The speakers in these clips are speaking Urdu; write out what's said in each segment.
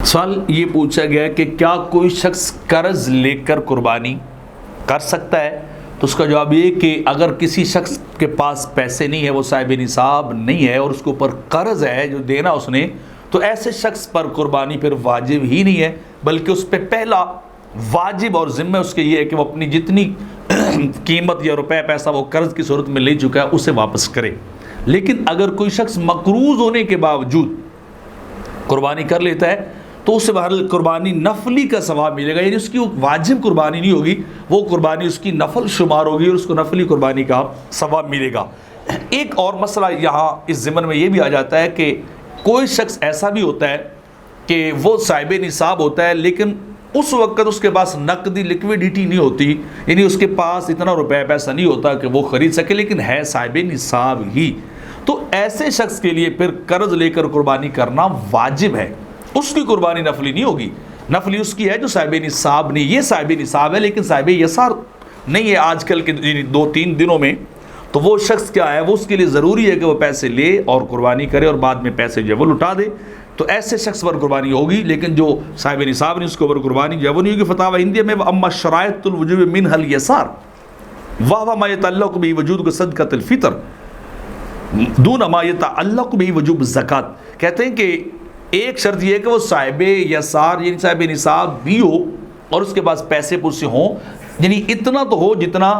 سوال یہ پوچھا گیا کہ کیا کوئی شخص قرض لے کر قربانی کر سکتا ہے؟ تو اس کا جواب یہ کہ اگر کسی شخص کے پاس پیسے نہیں ہے، وہ صاحب نصاب نہیں ہے اور اس کے اوپر قرض ہے جو دینا اس نے، تو ایسے شخص پر قربانی پھر واجب ہی نہیں ہے، بلکہ اس پہ پہلا واجب اور ذمہ اس کے یہ ہے کہ وہ اپنی جتنی قیمت یا روپے پیسہ وہ قرض کی صورت میں لے چکا ہے اسے واپس کرے۔ لیکن اگر کوئی شخص مقروض ہونے کے باوجود قربانی کر لیتا ہے تو اسے بہرحال قربانی نفلی کا ثواب ملے گا، یعنی اس کی واجب قربانی نہیں ہوگی، وہ قربانی اس کی نفل شمار ہوگی اور اس کو نفلی قربانی کا ثواب ملے گا۔ ایک اور مسئلہ یہاں اس ضمن میں یہ بھی آ جاتا ہے کہ کوئی شخص ایسا بھی ہوتا ہے کہ وہ صاحب نصاب ہوتا ہے لیکن اس وقت اس کے پاس نقدی لیکویڈیٹی نہیں ہوتی، یعنی اس کے پاس اتنا روپے پیسہ نہیں ہوتا کہ وہ خرید سکے، لیکن ہے صاحب نصاب ہی، تو ایسے شخص کے لیے پھر قرض لے کر قربانی کرنا واجب ہے۔ اس کی قربانی نفلی نہیں ہوگی، نفلی اس کی ہے جو صاحب نصاب نہیں، یہ صاحب نصاب ہے لیکن صاحب یسار نہیں ہے آج کل کے 2-3 دنوں میں، تو وہ شخص کیا ہے، وہ اس کے لیے ضروری ہے کہ وہ پیسے لے اور قربانی کرے اور بعد میں پیسے جو ہے وہ لٹا دے، تو ایسے شخص پر قربانی ہوگی۔ لیکن جو صاحب نصاب نہیں اس کے اوپر قربانی جو ہے وہ نہیں ہوگی۔ فتاوی ہندیہ میں اما شرائط الوجوب منها اليسار وهو ما يتعلق بوجود صدقۃ الفطر دون ما يتعلق بوجوب الزکات، کہتے ہیں کہ ایک شرط یہ ہے کہ وہ صاحب یسار یعنی صاحب نصاب بھی ہو اور اس کے پاس پیسے پوسے ہوں، یعنی اتنا تو ہو جتنا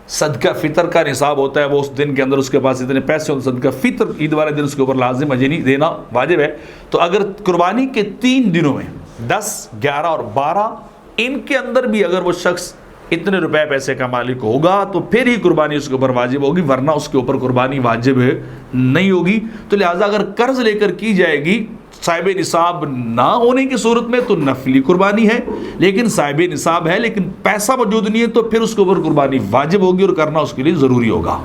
صدقہ فطر کا نصاب ہوتا ہے، وہ اس دن کے اندر اس کے پاس اتنے پیسے ہوں، صدقہ فطر عید والے دن اس کے اوپر لازم ہے، یعنی دینا واجب ہے۔ تو اگر قربانی کے 3 دنوں میں 10، 11 اور 12 ان کے اندر بھی اگر وہ شخص اتنے روپے پیسے کا مالک ہوگا تو پھر ہی قربانی اس کے اوپر واجب ہوگی، ورنہ اس کے اوپر قربانی واجب نہیں ہوگی۔ تو لہٰذا اگر قرض لے کر کی جائے گی صاحب نصاب نہ ہونے کی صورت میں تو نفلی قربانی ہے، لیکن صاحب نصاب ہے لیکن پیسہ موجود نہیں ہے تو پھر اس کے اوپر قربانی واجب ہوگی اور کرنا اس کے لیے ضروری ہوگا۔